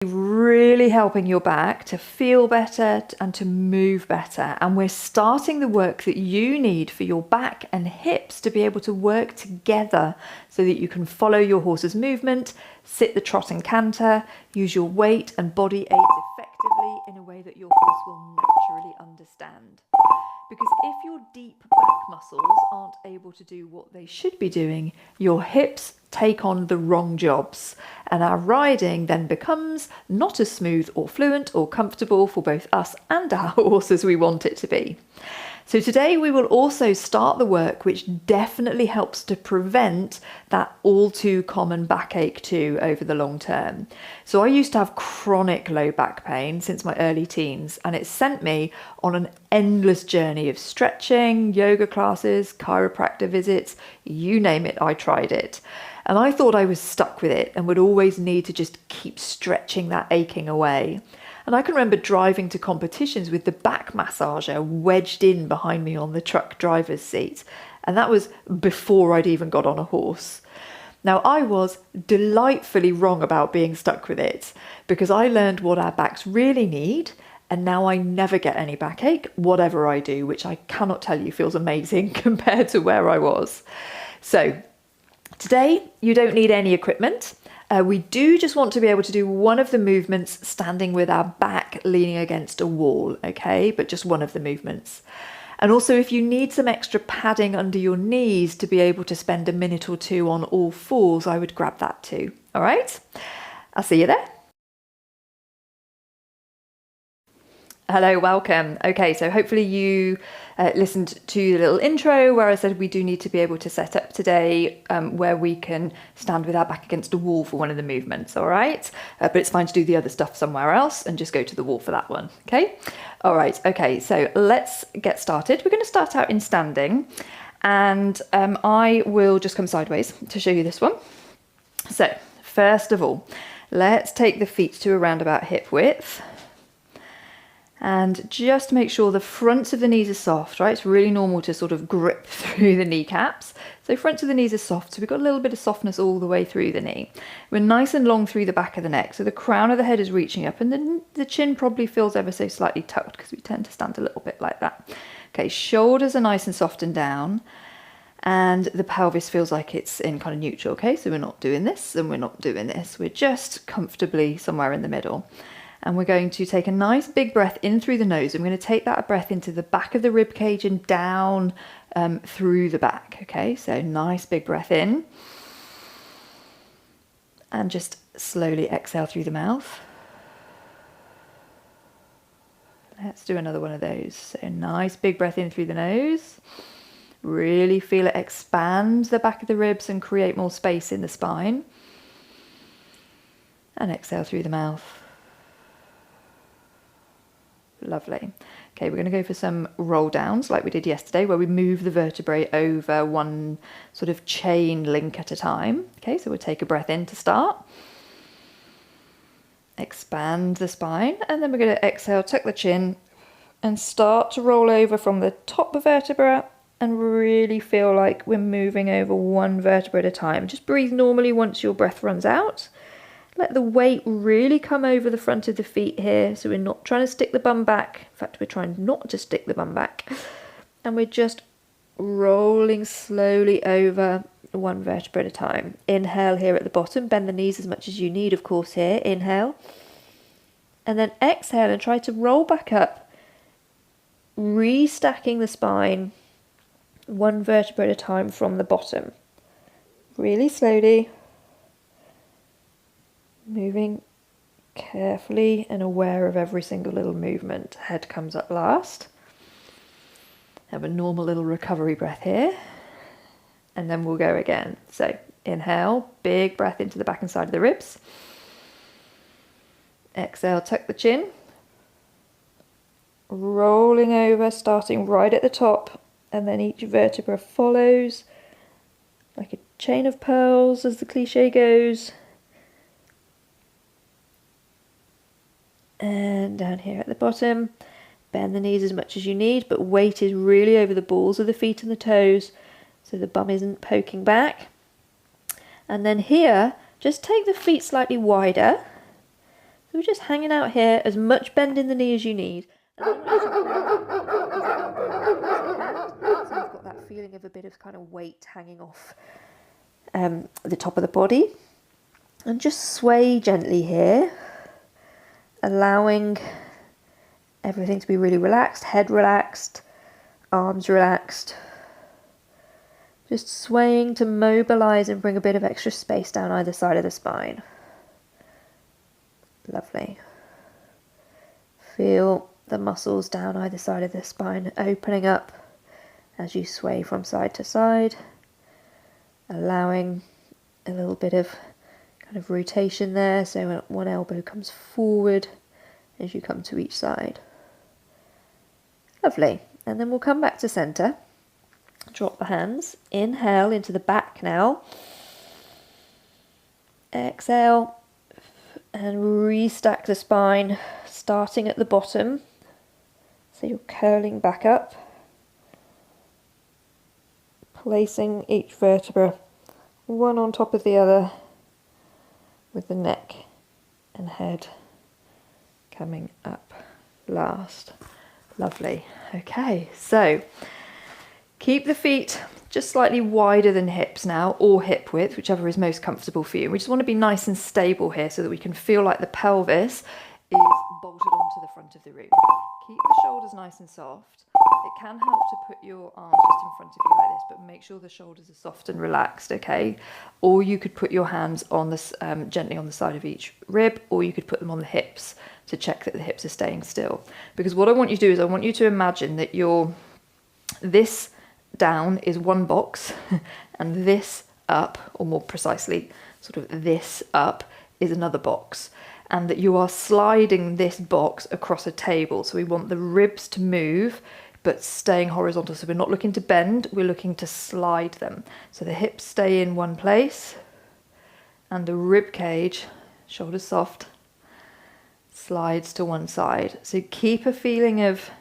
Really helping your back to feel better and to move better. And we're starting the work that you need for your back and hips to be able to work together so that you can follow your horse's movement, sit the trot and canter, use your weight and body aids effectively in a way that your horse will naturally understand. Because if your deep back muscles aren't able to do what they should be doing, your hips take on the wrong jobs, and our riding then becomes not as smooth or fluent or comfortable for both us and our horse as we want it to be. So today we will also start the work which definitely helps to prevent that all too common backache too over the long term. So I used to have chronic low back pain since my early teens, and it sent me on an endless journey of stretching, yoga classes, chiropractor visits, you name it, I tried it. And I thought I was stuck with it and would always need to just keep stretching that aching away. And I can remember driving to competitions with the back massager wedged in behind me on the truck driver's seat. And that was before I'd even got on a horse. Now, I was delightfully wrong about being stuck with it, because I learned what our backs really need, and now I never get any backache, whatever I do, which I cannot tell you feels amazing compared to where I was. So today, you don't need any equipment. We do just want to be able to do one of the movements standing with our back leaning against a wall, okay? But just one of the movements. And also, if you need some extra padding under your knees to be able to spend a minute or two on all fours, I would grab that too, all right? I'll see you there. Hello, welcome. Okay, so hopefully you listened to the little intro where I said we do need to be able to set up today where we can stand with our back against a wall for one of the movements, all right? But it's fine to do the other stuff somewhere else and just go to the wall for that one, okay? All right, okay, so let's get started. We're going to start out in standing, and I will just come sideways to show you this one. So first of all, let's take the feet to around about hip width. And just make sure the fronts of the knees are soft, right? It's really normal to sort of grip through the kneecaps. So fronts of the knees are soft, so we've got a little bit of softness all the way through the knee. We're nice and long through the back of the neck, so the crown of the head is reaching up, and then the chin probably feels ever so slightly tucked, because we tend to stand a little bit like that. Okay, shoulders are nice and soft and down, and the pelvis feels like it's in kind of neutral, okay? So we're not doing this, and we're not doing this. We're just comfortably somewhere in the middle. And we're going to take a nice big breath in through the nose. I'm going to take that breath into the back of the rib cage and down through the back. Okay, so nice big breath in. And just slowly exhale through the mouth. Let's do another one of those. So nice big breath in through the nose. Really feel it expand the back of the ribs and create more space in the spine. And exhale through the mouth. Lovely. Okay, we're going to go for some roll downs like we did yesterday, where we move the vertebrae over one sort of chain link at a time. Okay, so we'll take a breath in to start. Expand the spine, and then we're going to exhale, tuck the chin, and start to roll over from the top of vertebra and really feel like we're moving over one vertebra at a time. Just breathe normally once your breath runs out. Let the weight really come over the front of the feet here, so we're not trying to stick the bum back. In fact, we're trying not to stick the bum back. And we're just rolling slowly over one vertebra at a time. Inhale here at the bottom, bend the knees as much as you need, of course, here. Inhale. And then exhale and try to roll back up, restacking the spine one vertebra at a time from the bottom. Really slowly. Moving carefully and aware of every single little movement. Head comes up last. Have a normal little recovery breath here. And then we'll go again. So inhale, big breath into the back and side of the ribs. Exhale, tuck the chin. Rolling over, starting right at the top. And then each vertebra follows like a chain of pearls, as the cliche goes. And down here at the bottom, bend the knees as much as you need, but weight is really over the balls of the feet and the toes, so the bum isn't poking back. And then here, just take the feet slightly wider, So we're just hanging out here, as much bend in the knee as you need. And then as you bring the elbow back, so you've got that feeling of a bit of kind of weight hanging off the top of the body. And just sway gently here, allowing everything to be really relaxed, head relaxed, arms relaxed. Just swaying to mobilize and bring a bit of extra space down either side of the spine. Lovely. Feel the muscles down either side of the spine opening up as you sway from side to side, allowing a little bit of kind of rotation there, so one elbow comes forward as you come to each side. Lovely. And then we'll come back to center. Drop the hands. Inhale into the back now. Exhale. And restack the spine, starting at the bottom. So you're curling back up. Placing each vertebra one on top of the other, with the neck and head coming up last. Lovely. Okay, so keep the feet just slightly wider than hips now, or hip width, whichever is most comfortable for you. We just want to be nice and stable here so that we can feel like the pelvis is bolted onto the front of the room. Keep the shoulders nice and soft. It can help to put your arms just in front of you like this, but make sure the shoulders are soft and relaxed, okay? Or you could put your hands on this gently on the side of each rib, or you could put them on the hips to check that the hips are staying still. Because what I want you to do is I want you to imagine that this down is one box and this up, or more precisely sort of this up, is another box, and that you are sliding this box across a table. So we want the ribs to move but staying horizontal, so we're not looking to bend, we're looking to slide them. So the hips stay in one place and the rib cage, shoulders soft, slides to one side. So keep a feeling of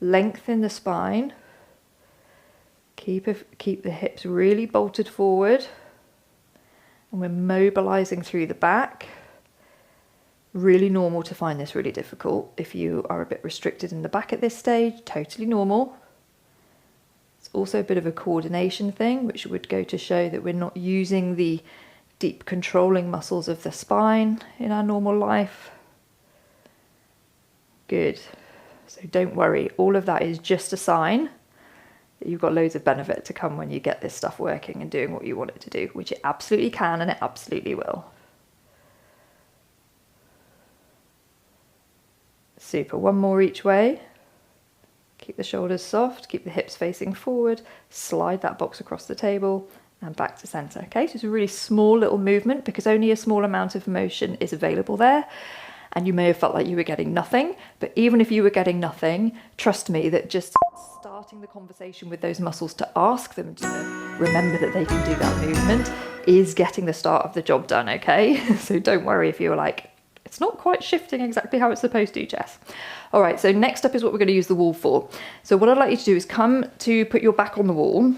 length in the spine. Keep the hips really bolted forward, and we're mobilizing through the back. Really normal to find this really difficult. If you are a bit restricted in the back at this stage, totally normal. It's also a bit of a coordination thing, which would go to show that we're not using the deep controlling muscles of the spine in our normal life. Good. So don't worry, all of that is just a sign that you've got loads of benefit to come when you get this stuff working and doing what you want it to do, which it absolutely can and it absolutely will. Super. One more each way. Keep the shoulders soft, keep the hips facing forward, slide that box across the table and back to center. Okay, so it's a really small little movement because only a small amount of motion is available there. And you may have felt like you were getting nothing, but even if you were getting nothing, trust me that just starting the conversation with those muscles to ask them to remember that they can do that movement is getting the start of the job done, okay? So don't worry if you're like, it's not quite shifting exactly how it's supposed to, Jess. All right, so next up is what we're going to use the wall for. So what I'd like you to do is come to put your back on the wall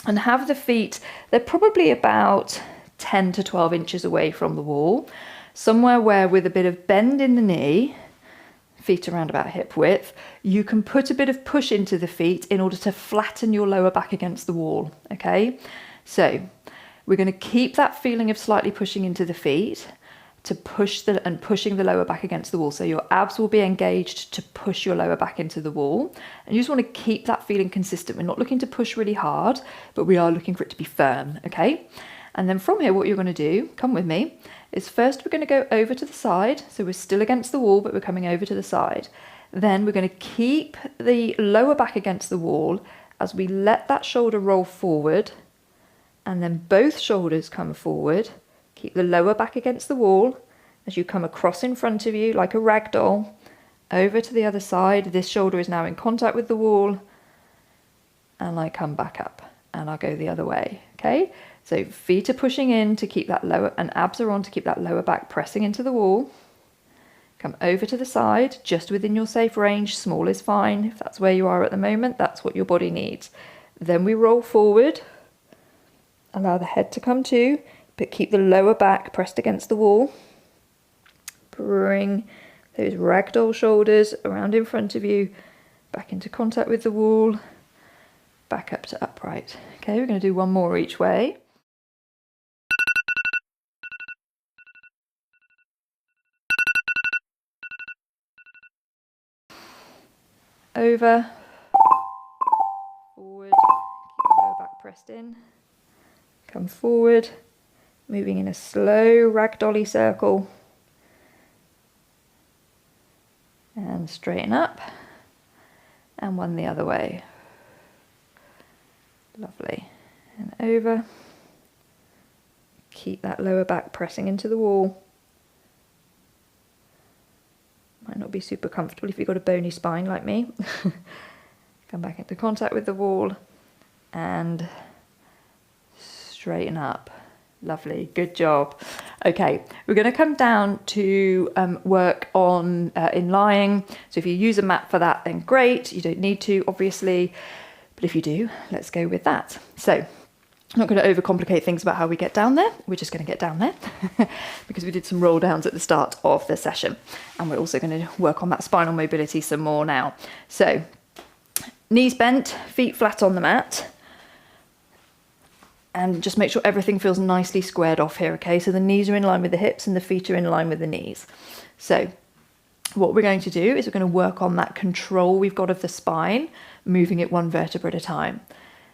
and have the feet, they're probably about 10 to 12 inches away from the wall, somewhere where with a bit of bend in the knee, feet around about hip width, you can put a bit of push into the feet in order to flatten your lower back against the wall, okay? So we're going to keep that feeling of slightly pushing into the feet to pushing the lower back against the wall. So your abs will be engaged to push your lower back into the wall. And you just want to keep that feeling consistent. We're not looking to push really hard, but we are looking for it to be firm, okay? And then from here, what you're going to do, come with me, is first we're going to go over to the side. So we're still against the wall, but we're coming over to the side. Then we're going to keep the lower back against the wall as we let that shoulder roll forward, and then both shoulders come forward. Keep the lower back against the wall as you come across in front of you like a rag doll, over to the other side. This shoulder is now in contact with the wall, and I come back up and I'll go the other way, okay? So feet are pushing in to keep that lower, and abs are on to keep that lower back pressing into the wall. Come over to the side, just within your safe range. Small is fine. If that's where you are at the moment, that's what your body needs. Then we roll forward, allow the head to come to, but keep the lower back pressed against the wall. bring those ragdoll shoulders around in front of you, back into contact with the wall, back up to upright. Okay, we're going to do one more each way. Over, forward, keep the lower back pressed in, come forward, moving in a slow ragdolly circle, and straighten up, and one the other way. Lovely. And over, keep that lower back pressing into the wall. Might not be super comfortable if you've got a bony spine like me. Come back into contact with the wall and straighten up. Lovely, good job. Okay, we're going to come down to work on in lying. So if you use a mat for that, then great. You don't need to, obviously, but if you do, let's go with that. So I'm not going to overcomplicate things about how we get down there. We're just going to get down there because we did some roll downs at the start of the session. And we're also going to work on that spinal mobility some more now. So knees bent, feet flat on the mat. And just make sure everything feels nicely squared off here, okay? So the knees are in line with the hips and the feet are in line with the knees. So what we're going to do is we're going to work on that control we've got of the spine, moving it one vertebra at a time.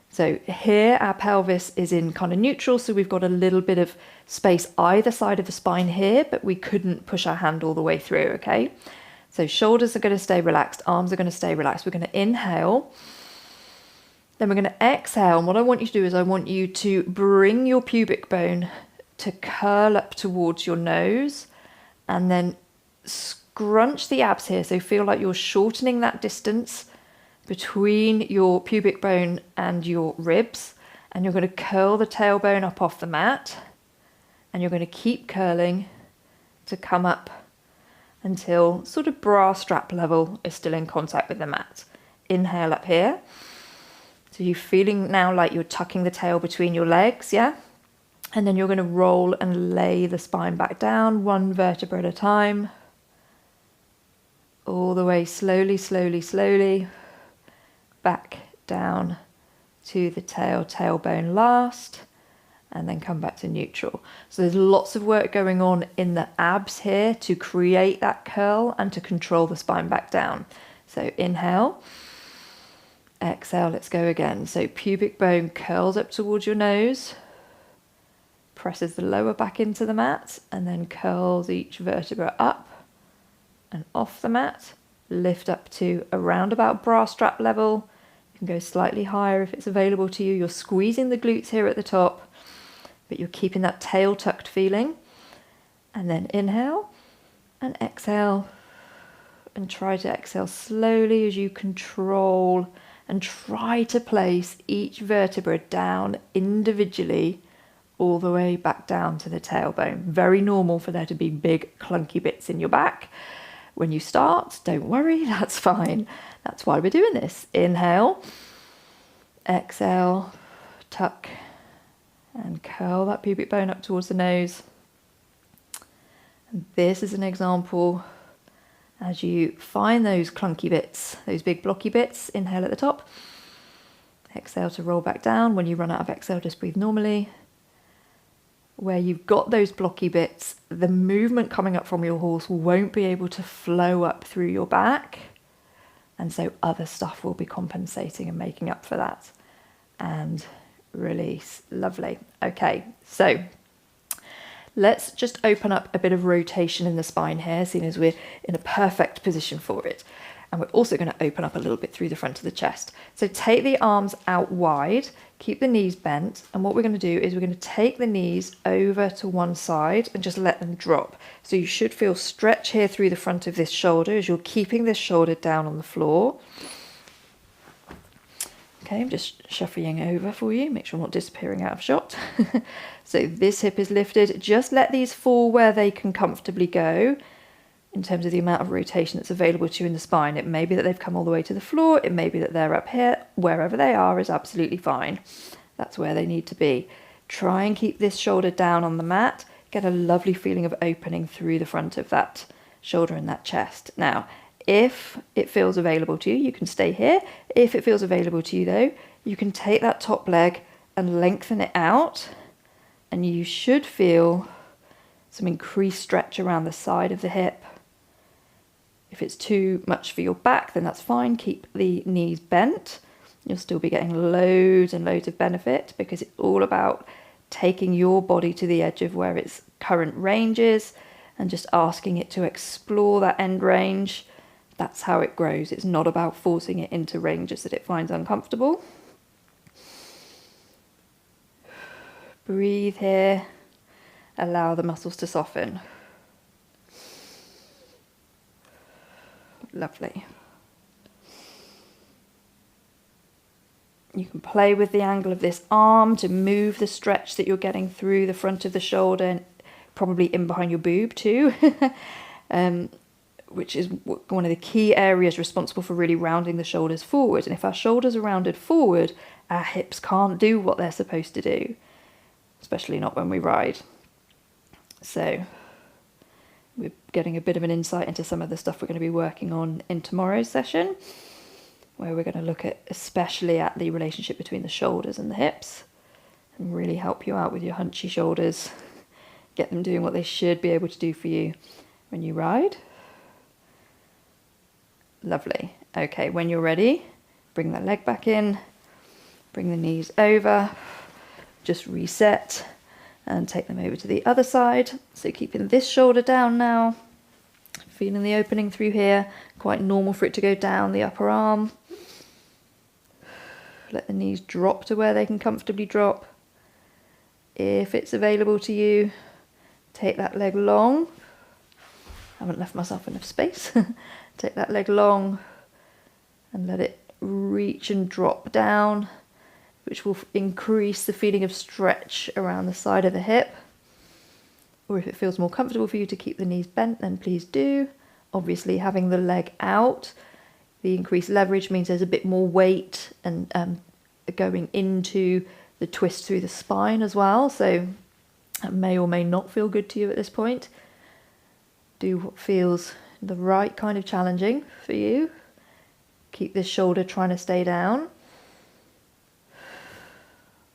So here our pelvis is in kind of neutral, so we've got a little bit of space either side of the spine here, but we couldn't push our hand all the way through, okay? So shoulders are going to stay relaxed, arms are going to stay relaxed. We're going to inhale, then we're going to exhale. And what I want you to do is I want you to bring your pubic bone to curl up towards your nose and then scrunch the abs here. So feel like you're shortening that distance between your pubic bone and your ribs, and you're going to curl the tailbone up off the mat, and you're going to keep curling to come up until sort of bra strap level is still in contact with the mat. Inhale up here. So you're feeling now like you're tucking the tail between your legs, yeah? And then you're going to roll and lay the spine back down, one vertebra at a time, all the way slowly, slowly, slowly, back down to the tailbone last, and then come back to neutral. So there's lots of work going on in the abs here to create that curl and to control the spine back down. So inhale, exhale, let's go again. So pubic bone curls up towards your nose, presses the lower back into the mat, and then curls each vertebra up and off the mat, lift up to around about bra strap level. You can go slightly higher if it's available to you. You're squeezing the glutes here at the top, but you're keeping that tail tucked feeling. And then inhale and exhale, and try to exhale slowly as you control and try to place each vertebra down individually all the way back down to the tailbone. Very normal for there to be big clunky bits in your back. When you start, don't worry, that's fine. That's why we're doing this. Inhale, exhale, tuck, and curl that pubic bone up towards the nose. And this is an example as you find those clunky bits, those big blocky bits. Inhale at the top, exhale to roll back down. When you run out of exhale, just breathe normally. Where you've got those blocky bits, the movement coming up from your horse won't be able to flow up through your back, and so other stuff will be compensating and making up for that. And release. Lovely. Okay, so let's just open up a bit of rotation in the spine here, seeing as we're in a perfect position for it. And we're also going to open up a little bit through the front of the chest. So take the arms out wide, keep the knees bent, and what we're going to do is we're going to take the knees over to one side and just let them drop. So you should feel stretch here through the front of this shoulder as you're keeping this shoulder down on the floor. Okay, I'm just shuffling over for you, make sure I'm not disappearing out of shot. So this hip is lifted. Just let these fall where they can comfortably go in terms of the amount of rotation that's available to you in the spine. It may be that they've come all the way to the floor, it may be that they're up here. Wherever they are is absolutely fine. That's where they need to be. Try and keep this shoulder down on the mat. Get a lovely feeling of opening through the front of that shoulder and that chest. Now, if it feels available to you, you can stay here. If it feels available to you though, you can take that top leg and lengthen it out, and you should feel some increased stretch around the side of the hip. If it's too much for your back, then that's fine. Keep the knees bent. You'll still be getting loads and loads of benefit, because it's all about taking your body to the edge of where its current range is and just asking it to explore that end range. That's how it grows. It's not about forcing it into ranges that it finds uncomfortable. Breathe here. Allow the muscles to soften. Lovely. You can play with the angle of this arm to move the stretch that you're getting through the front of the shoulder, and probably in behind your boob too, which is one of the key areas responsible for really rounding the shoulders forward. And if our shoulders are rounded forward, our hips can't do what they're supposed to do, especially not when we ride. So we're getting a bit of an insight into some of the stuff we're going to be working on in tomorrow's session, where we're going to look at especially at the relationship between the shoulders and the hips, and really help you out with your hunchy shoulders, get them doing what they should be able to do for you when you ride. Lovely. Okay, when you're ready, bring that leg back in, bring the knees over, just reset and take them over to the other side. So keeping this shoulder down now, feeling the opening through here, quite normal for it to go down the upper arm. Let the knees drop to where they can comfortably drop. If it's available to you, take that leg long. I haven't left myself enough space. Take that leg long and let it reach and drop down, which will increase the feeling of stretch around the side of the hip. Or if it feels more comfortable for you to keep the knees bent, then please do. Obviously, having the leg out, the increased leverage means there's a bit more weight and going into the twist through the spine as well. So that may or may not feel good to you at this point. Do what feels the right kind of challenging for you. Keep this shoulder trying to stay down.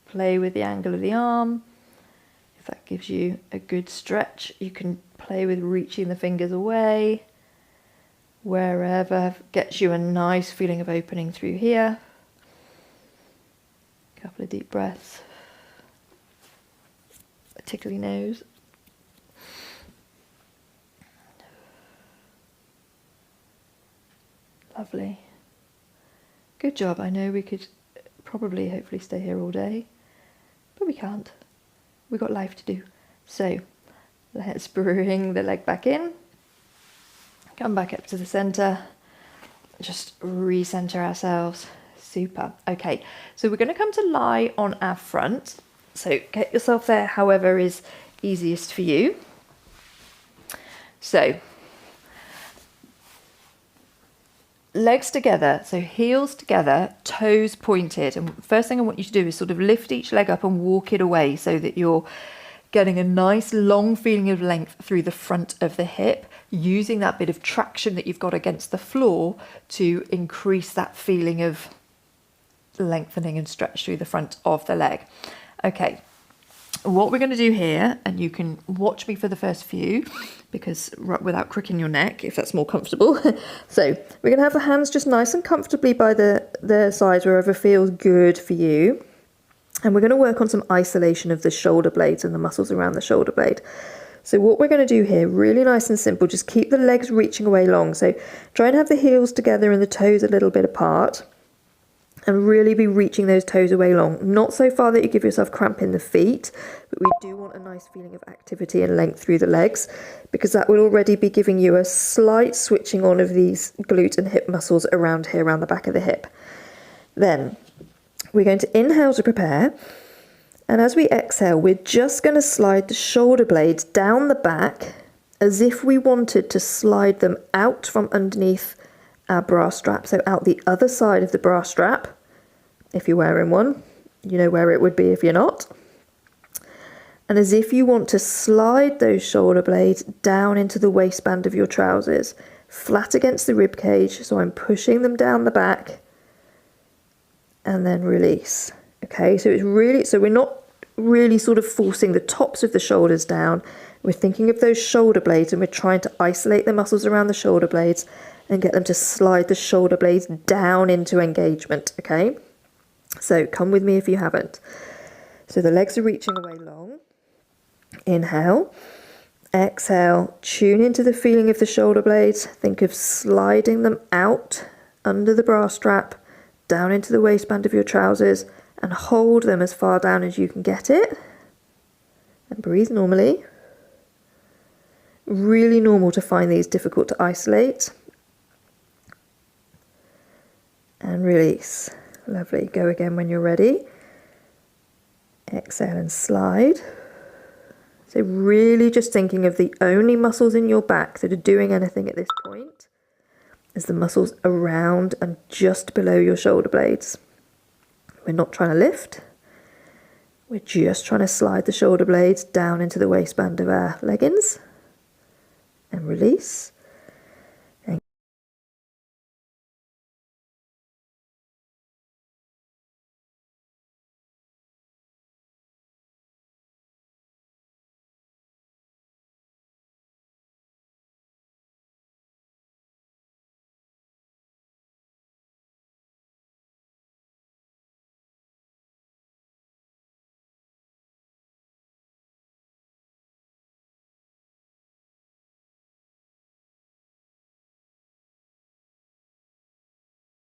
Play with the angle of the arm. If that gives you a good stretch, you can play with reaching the fingers away. Wherever gets you a nice feeling of opening through here. Couple of deep breaths. A tickly nose. Lovely. Good job. I know we could probably hopefully stay here all day, but we can't. We've got life to do. So let's bring the leg back in. Come back up to the center. Just recenter ourselves. Super. Okay, so we're going to come to lie on our front. So get yourself there however is easiest for you. So legs together, so heels together, toes pointed. And the first thing I want you to do is sort of lift each leg up and walk it away so that you're getting a nice long feeling of length through the front of the hip, using that bit of traction that you've got against the floor to increase that feeling of lengthening and stretch through the front of the leg. Okay, what we're going to do here, and you can watch me for the first few because without cricking your neck if that's more comfortable. So we're going to have the hands just nice and comfortably by the sides wherever feels good for you, and we're going to work on some isolation of the shoulder blades and the muscles around the shoulder blade. So what we're going to do here, really nice and simple, just keep the legs reaching away long. So try and have the heels together and the toes a little bit apart, and really be reaching those toes away long. Not so far that you give yourself cramp in the feet, but we do want a nice feeling of activity and length through the legs, because that will already be giving you a slight switching on of these glute and hip muscles around here, around the back of the hip. Then we're going to inhale to prepare, and as we exhale, we're just going to slide the shoulder blades down the back as if we wanted to slide them out from underneath our bra strap, so out the other side of the bra strap. If you're wearing one, you know where it would be if you're not. And as if you want to slide those shoulder blades down into the waistband of your trousers, flat against the rib cage. So I'm pushing them down the back and then release. Okay, so we're not really sort of forcing the tops of the shoulders down. We're thinking of those shoulder blades and we're trying to isolate the muscles around the shoulder blades and get them to slide the shoulder blades down into engagement. Okay, so come with me if you haven't. So the legs are reaching away long. Inhale, exhale, tune into the feeling of the shoulder blades. Think of sliding them out under the bra strap, down into the waistband of your trousers, and hold them as far down as you can get it. And breathe normally. Really normal to find these difficult to isolate. And release. Lovely. Go again when you're ready. Exhale and slide. So really just thinking of the only muscles in your back that are doing anything at this point is the muscles around and just below your shoulder blades. We're not trying to lift. We're just trying to slide the shoulder blades down into the waistband of our leggings. And release.